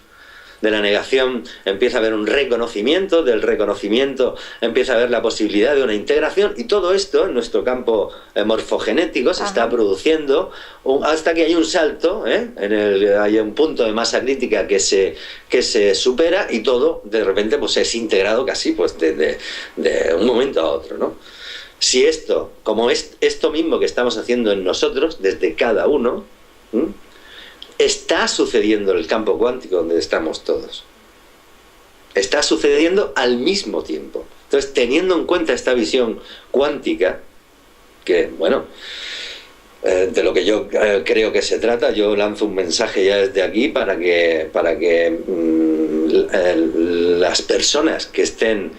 [SPEAKER 2] de la negación empieza a haber un reconocimiento, del reconocimiento empieza a haber la posibilidad de una integración, y todo esto en nuestro campo morfogenético se está produciendo hasta que hay un salto, hay un punto de masa crítica que se supera, y todo de repente pues es integrado casi pues de un momento a otro, ¿no? Si esto, como es esto mismo que estamos haciendo en nosotros, desde cada uno, está sucediendo en el campo cuántico donde estamos todos. Está sucediendo al mismo tiempo. Entonces, teniendo en cuenta esta visión cuántica, que, bueno, de lo que yo creo que se trata, yo lanzo un mensaje ya desde aquí para que las personas que estén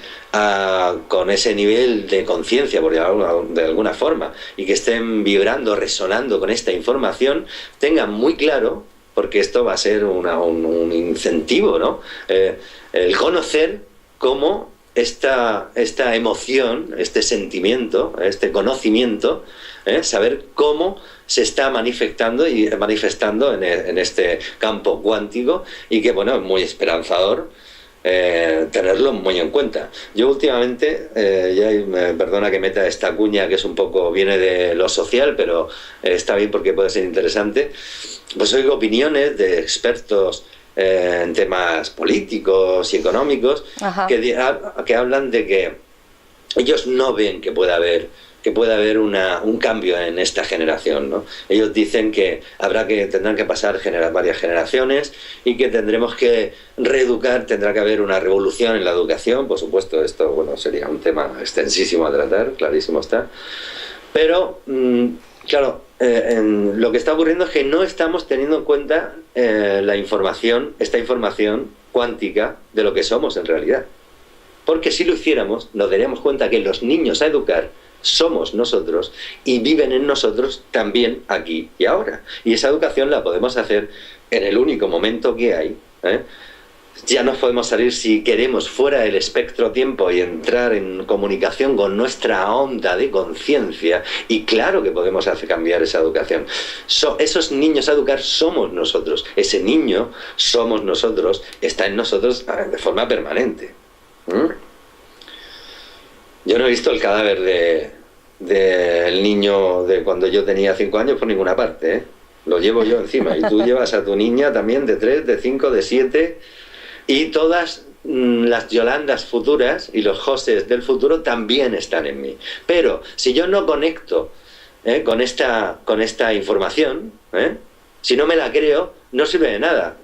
[SPEAKER 2] con ese nivel de conciencia, por llamarlo de alguna forma, y que estén vibrando, resonando con esta información, tengan muy claro, porque esto va a ser un incentivo, ¿no? El conocer cómo esta emoción, este sentimiento, este conocimiento, saber cómo se está manifestando en este campo cuántico, y que, bueno, es muy esperanzador tenerlo muy en cuenta. Yo últimamente, perdona que meta esta cuña que es un poco, viene de lo social, pero está bien porque puede ser interesante, pues oigo opiniones de expertos en temas políticos y económicos que hablan de que ellos no ven que pueda haber un cambio en esta generación, ¿no? Ellos dicen que tendrán que pasar varias generaciones, y que tendremos que reeducar, tendrá que haber una revolución en la educación. Por supuesto, esto, bueno, sería un tema extensísimo a tratar, clarísimo está. Pero, claro, lo que está ocurriendo es que no estamos teniendo en cuenta esta información cuántica de lo que somos en realidad. Porque si lo hiciéramos, nos daríamos cuenta que los niños a educar somos nosotros, y viven en nosotros también aquí y ahora. Y esa educación la podemos hacer en el único momento que hay. Ya nos podemos salir, si queremos, fuera del espectro-tiempo y entrar en comunicación con nuestra onda de conciencia, y claro que podemos hacer cambiar esa educación. Esos niños a educar somos nosotros. Ese niño somos nosotros, está en nosotros de forma permanente. Yo no he visto el cadáver del niño de cuando yo tenía 5 años por ninguna parte, Lo llevo yo encima. Y tú llevas a tu niña también de 3, de 5, de 7, y todas las Yolandas futuras y los Joses del futuro también están en mí. Pero si yo no conecto con esta información, si no me la creo, no sirve de nada.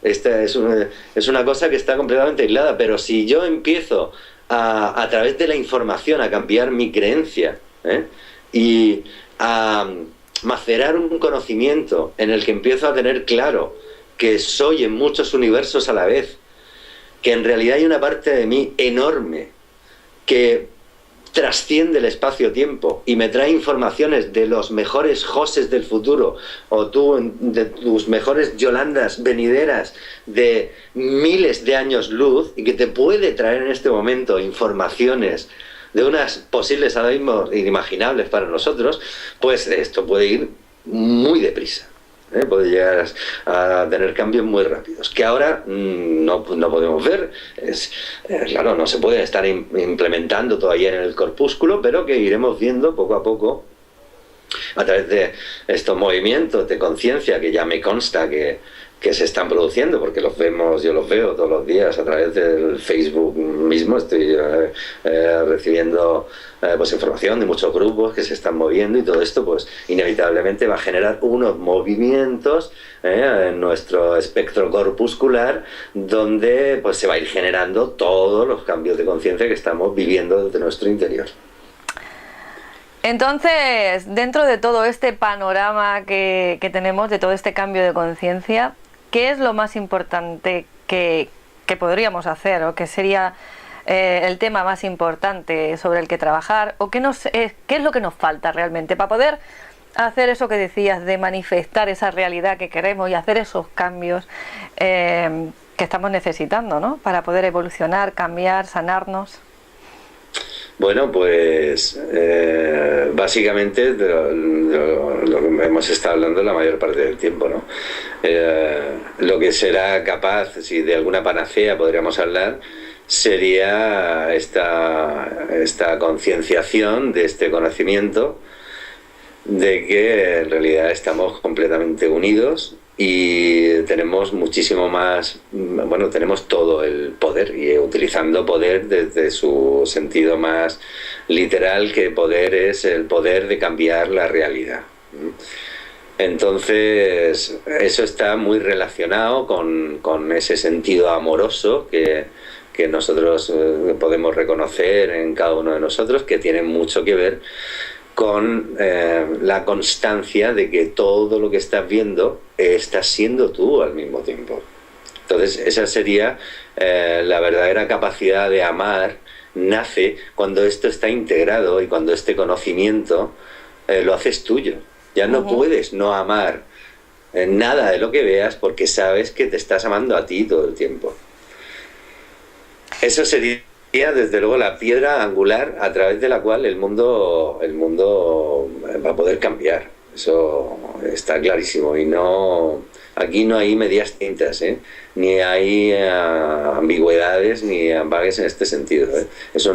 [SPEAKER 2] Esta es una cosa que está completamente aislada. Pero si yo empiezo a través de la información a cambiar mi creencia, y a macerar un conocimiento en el que empiezo a tener claro que soy en muchos universos a la vez, que en realidad hay una parte de mí enorme que trasciende el espacio-tiempo y me trae informaciones de los mejores Joses del futuro, o de tus mejores Yolandas venideras de miles de años luz, y que te puede traer en este momento informaciones de unas posibles ahora mismo inimaginables para nosotros, pues esto puede ir muy deprisa. Puede llegar a tener cambios muy rápidos, que ahora no podemos ver. Claro, no se puede estar implementando todavía en el corpúsculo, pero que iremos viendo poco a poco a través de estos movimientos de conciencia que ya me consta que se están produciendo, porque yo los veo todos los días a través del Facebook mismo. Estoy recibiendo pues información de muchos grupos que se están moviendo, y todo esto pues inevitablemente va a generar unos movimientos en nuestro espectro corpuscular, donde pues se va a ir generando todos los cambios de conciencia que estamos viviendo desde nuestro interior.
[SPEAKER 1] Entonces, dentro de todo este panorama que tenemos, de todo este cambio de conciencia, ¿qué es lo más importante que podríamos hacer, o que sería el tema más importante sobre el que trabajar, o qué es lo que nos falta realmente para poder hacer eso que decías, de manifestar esa realidad que queremos y hacer esos cambios? que estamos necesitando, ¿no? Para poder evolucionar, cambiar, sanarnos.
[SPEAKER 2] Bueno, pues básicamente lo que hemos estado hablando la mayor parte del tiempo, ¿no? Lo que será capaz, si de alguna panacea podríamos hablar, sería esta concienciación de este conocimiento de que en realidad estamos completamente unidos y tenemos muchísimo más, bueno, tenemos todo el poder, y utilizando poder desde su sentido más literal, que poder es el poder de cambiar la realidad. Entonces, eso está muy relacionado con ese sentido amoroso que nosotros podemos reconocer en cada uno de nosotros, que tiene mucho que ver con la constancia de que todo lo que estás viendo estás siendo tú al mismo tiempo. Entonces, esa sería la verdadera capacidad de amar, nace cuando esto está integrado y cuando este conocimiento lo haces tuyo. Ya no puedes no amar nada de lo que veas, porque sabes que te estás amando a ti todo el tiempo. Eso sería desde luego la piedra angular a través de la cual el mundo va a poder cambiar. Eso está clarísimo, y aquí no hay medias tintas, ni hay ambigüedades ni ambages en este sentido. Es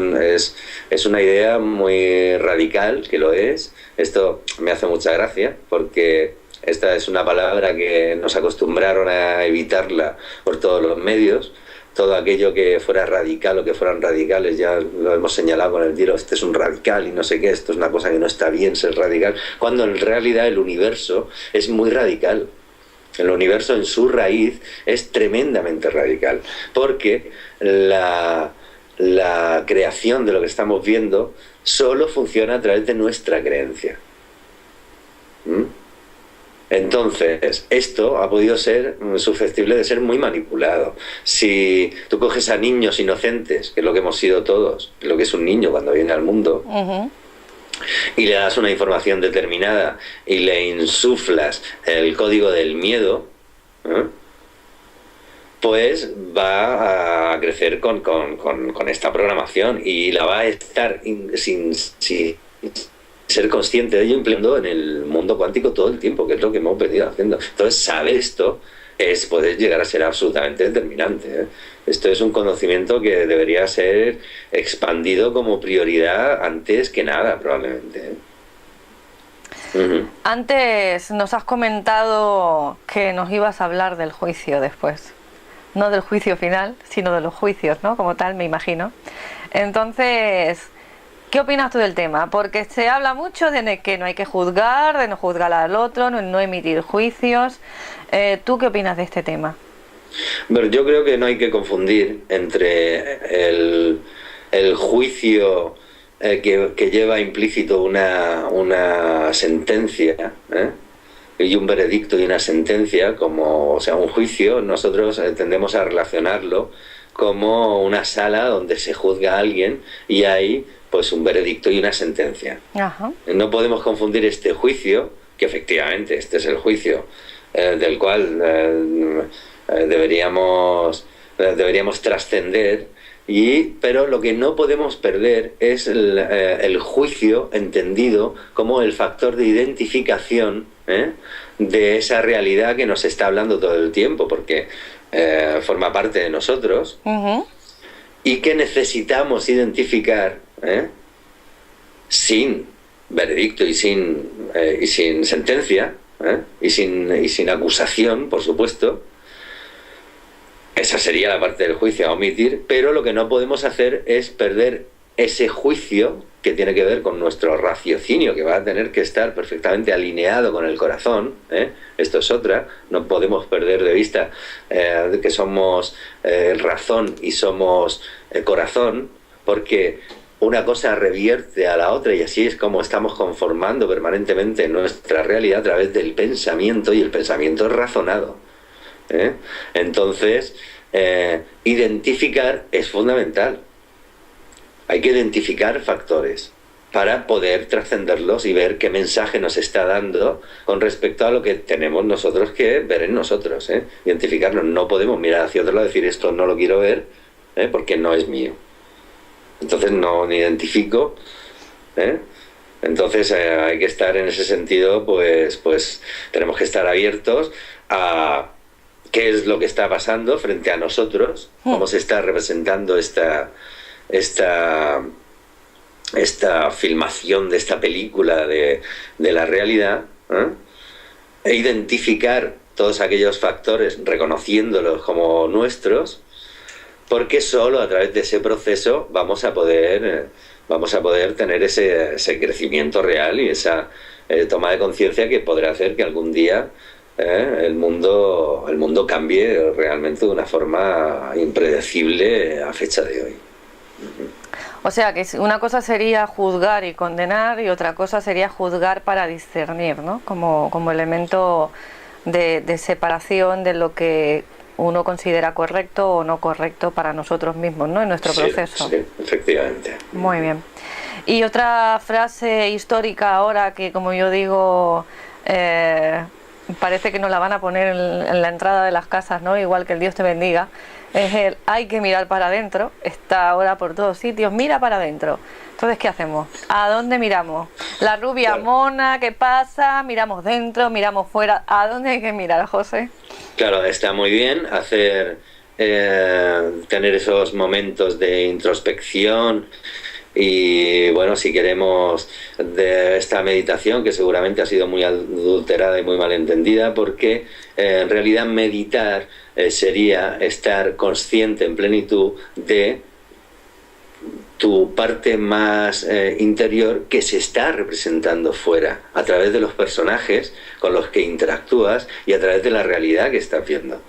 [SPEAKER 2] una idea muy radical, que lo es. Esto me hace mucha gracia, porque esta es una palabra que nos acostumbraron a evitarla por todos los medios. Todo aquello que fuera radical o que fueran radicales, ya lo hemos señalado con el tiro, este es un radical y no sé qué, esto es una cosa que no está bien ser radical, cuando en realidad el universo es muy radical. El universo en su raíz es tremendamente radical, porque la creación de lo que estamos viendo solo funciona a través de nuestra creencia. Entonces, esto ha podido ser susceptible de ser muy manipulado. Si tú coges a niños inocentes, que es lo que hemos sido todos, lo que es un niño cuando viene al mundo, y le das una información determinada y le insuflas el código del miedo, pues va a crecer con esta programación, y la va a estar sin ser consciente de ello empleando en el mundo cuántico todo el tiempo, que es lo que hemos venido haciendo. Entonces, saber esto es poder llegar a ser absolutamente determinante. Esto es un conocimiento que debería ser expandido como prioridad antes que nada, probablemente.
[SPEAKER 1] Antes nos has comentado que nos ibas a hablar del juicio después. No del juicio final, sino de los juicios, ¿no? Como tal, me imagino. Entonces, ¿qué opinas tú del tema? Porque se habla mucho de que no hay que juzgar, de no juzgar al otro, no emitir juicios. ¿Tú qué opinas de este tema?
[SPEAKER 2] Bueno, yo creo que no hay que confundir entre el juicio que lleva implícito una sentencia, y un veredicto y una sentencia, como, o sea, un juicio. Nosotros tendemos a relacionarlo como una sala donde se juzga a alguien y hay pues un veredicto y una sentencia. Ajá. No podemos confundir este juicio, que efectivamente este es el juicio del cual deberíamos trascender, pero lo que no podemos perder es el juicio entendido como el factor de identificación de esa realidad que nos está hablando todo el tiempo, porque forma parte de nosotros, y que necesitamos identificar sin veredicto y sin sentencia, y sin acusación, por supuesto. Esa sería la parte del juicio a omitir, pero lo que no podemos hacer es perder ese juicio que tiene que ver con nuestro raciocinio, que va a tener que estar perfectamente alineado con el corazón. Esto es otra, no podemos perder de vista que somos razón y somos corazón, porque una cosa revierte a la otra, y así es como estamos conformando permanentemente nuestra realidad a través del pensamiento, y el pensamiento es razonado. Entonces, identificar es fundamental. Hay que identificar factores. para poder trascenderlos y ver qué mensaje nos está dando con respecto a lo que tenemos nosotros que ver en nosotros, identificarnos. No podemos mirar hacia otro lado y decir esto no lo quiero ver, porque no es mío. Entonces no me identifico, Entonces hay que estar en ese sentido, pues tenemos que estar abiertos a qué es lo que está pasando frente a nosotros, cómo se está representando esta filmación de esta película de la realidad, e identificar todos aquellos factores reconociéndolos como nuestros, porque solo a través de ese proceso vamos a poder tener ese crecimiento real y esa toma de conciencia que podrá hacer que algún día el mundo cambie realmente de una forma impredecible a fecha de hoy.
[SPEAKER 1] O sea, que una cosa sería juzgar y condenar y otra cosa sería juzgar para discernir, ¿no? Como elemento de separación de lo que uno considera correcto o no correcto para nosotros mismos, ¿no? En nuestro proceso.
[SPEAKER 2] Sí, efectivamente.
[SPEAKER 1] Muy bien. Y otra frase histórica ahora que, como yo digo, parece que nos la van a poner en la entrada de las casas, ¿no? Igual que el Dios te bendiga. Es el hay que mirar para adentro, está ahora por todos sitios, mira para adentro. Entonces, ¿qué hacemos? ¿A dónde miramos? La rubia mona, ¿qué pasa? Miramos dentro, miramos fuera. ¿A dónde hay que mirar, José?
[SPEAKER 2] Claro, está muy bien tener esos momentos de introspección. Y bueno, si queremos de esta meditación, que seguramente ha sido muy adulterada y muy mal entendida, porque en realidad meditar sería estar consciente en plenitud de tu parte más interior que se está representando fuera, a través de los personajes con los que interactúas y a través de la realidad que estás viendo.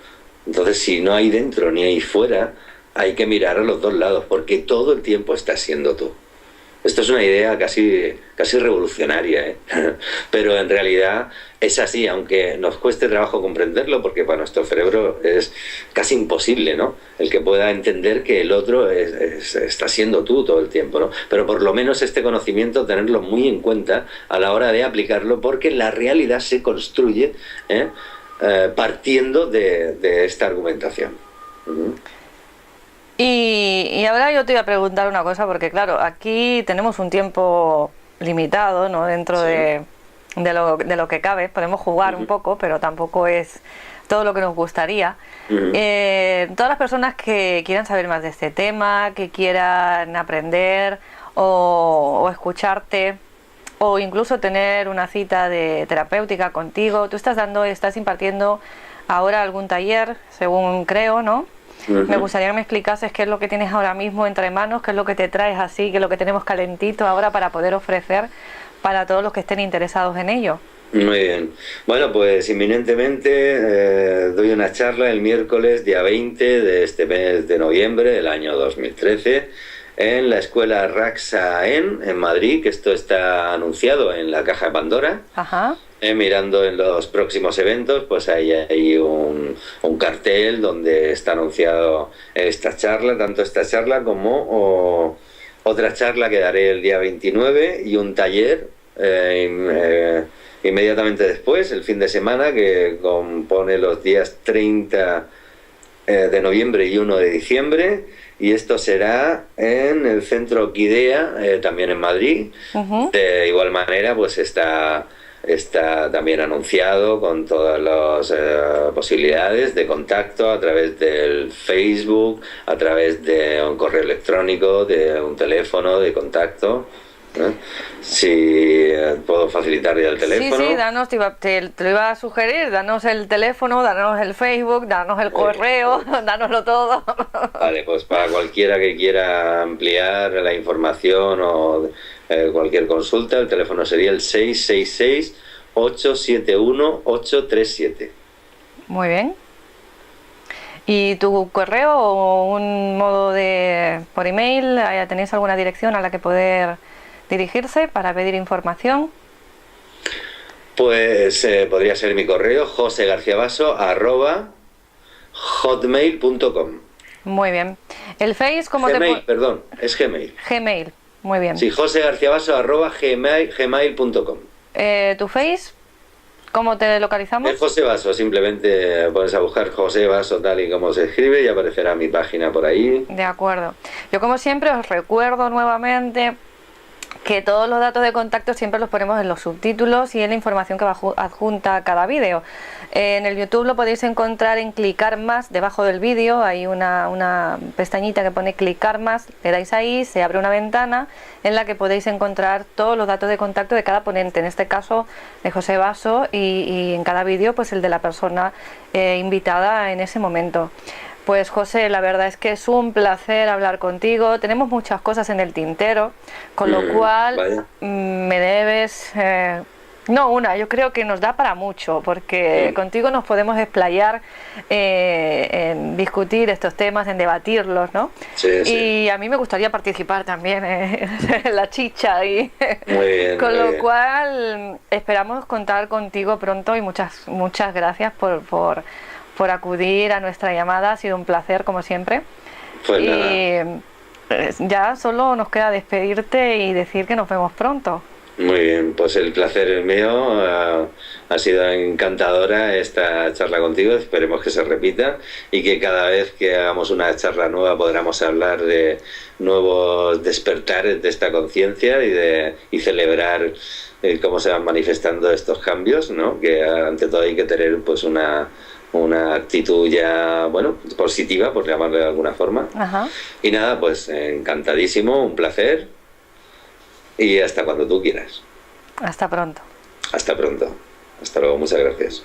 [SPEAKER 2] Entonces, si no hay dentro ni hay fuera, hay que mirar a los dos lados, porque todo el tiempo estás siendo tú. Esto es una idea casi revolucionaria, pero en realidad es así, aunque nos cueste trabajo comprenderlo, porque para nuestro cerebro es casi imposible, ¿no? El que pueda entender que el otro está siendo tú todo el tiempo, ¿no? Pero por lo menos este conocimiento tenerlo muy en cuenta a la hora de aplicarlo, porque la realidad se construye partiendo de esta argumentación.
[SPEAKER 1] Y ahora yo te voy a preguntar una cosa, porque claro, aquí tenemos un tiempo limitado, ¿no? Dentro de lo que cabe, podemos jugar un poco, pero tampoco es todo lo que nos gustaría. Todas las personas que quieran saber más de este tema, que quieran aprender o escucharte, o incluso tener una cita de terapéutica contigo, tú estás impartiendo ahora algún taller, según creo, ¿no? Me gustaría que me explicases qué es lo que tienes ahora mismo entre manos, qué es lo que te traes así, qué es lo que tenemos calentito ahora para poder ofrecer para todos los que estén interesados en ello.
[SPEAKER 2] Muy bien. Bueno, pues inminentemente doy una charla el miércoles día 20 de este mes de noviembre del año 2013 en la escuela Raxaen en Madrid, que esto está anunciado en la caja de Pandora.
[SPEAKER 1] Ajá.
[SPEAKER 2] Mirando en los próximos eventos, pues hay un cartel donde está anunciado esta charla, tanto esta charla como otra charla que daré el día 29 y un taller inmediatamente después, el fin de semana, que compone los días 30 de noviembre y 1 de diciembre, y esto será en el Centro Orquídea, también en Madrid. De igual manera, pues está también anunciado con todas las posibilidades de contacto a través del Facebook, a través de un correo electrónico, de un teléfono de contacto. Si puedo facilitar ya el teléfono.
[SPEAKER 1] Sí, danos, te lo iba a sugerir, danos el teléfono, danos el Facebook, danos el correo, danoslo todo.
[SPEAKER 2] Vale, pues para cualquiera que quiera ampliar la información o cualquier consulta, el teléfono sería el 666-871-837.
[SPEAKER 1] Muy bien. ¿Y tu correo o un modo por email? ¿Tenéis alguna dirección a la que poder dirigirse para pedir información?
[SPEAKER 2] Pues podría ser mi correo, josegarciabaso@hotmail.com.
[SPEAKER 1] Muy bien. ¿El Face cómo
[SPEAKER 2] Gmail, perdón, es Gmail.
[SPEAKER 1] Gmail. Muy bien.
[SPEAKER 2] Sí, josegarciabaso@gmail.com.
[SPEAKER 1] ¿Tu Face? ¿Cómo te localizamos?
[SPEAKER 2] Es José Baso, simplemente pones a buscar José Baso tal y como se escribe y aparecerá mi página por ahí.
[SPEAKER 1] De acuerdo. Yo como siempre os recuerdo nuevamente que todos los datos de contacto siempre los ponemos en los subtítulos y en la información que va adjunta a cada vídeo. En el YouTube lo podéis encontrar en clicar más, debajo del vídeo hay una pestañita que pone clicar más, le dais ahí, se abre una ventana en la que podéis encontrar todos los datos de contacto de cada ponente, en este caso de José Baso, y en cada vídeo pues el de la persona invitada en ese momento. Pues José, la verdad es que es un placer hablar contigo. Tenemos muchas cosas en el tintero, con lo cual me debes... no una, yo creo que nos da para mucho, porque contigo nos podemos explayar en discutir estos temas, en debatirlos, ¿no?
[SPEAKER 2] Sí, sí.
[SPEAKER 1] Y a mí me gustaría participar también en la chicha. Y
[SPEAKER 2] Muy bien,
[SPEAKER 1] con
[SPEAKER 2] muy
[SPEAKER 1] lo
[SPEAKER 2] bien.
[SPEAKER 1] cual esperamos contar contigo pronto y muchas gracias por acudir a nuestra llamada. Ha sido un placer como siempre.
[SPEAKER 2] Pues
[SPEAKER 1] y
[SPEAKER 2] nada.
[SPEAKER 1] Ya solo nos queda despedirte y decir que nos vemos pronto.
[SPEAKER 2] Muy bien, pues el placer es mío. Ha sido encantadora esta charla contigo. Esperemos que se repita y que cada vez que hagamos una charla nueva podamos hablar de nuevos despertares de esta conciencia y celebrar cómo se van manifestando estos cambios, ¿no? Que ante todo hay que tener pues una actitud ya, bueno, positiva, por llamarle de alguna forma.
[SPEAKER 1] Ajá.
[SPEAKER 2] Y nada, pues encantadísimo, un placer y hasta cuando tú quieras.
[SPEAKER 1] Hasta pronto.
[SPEAKER 2] Hasta pronto. Hasta luego, muchas gracias.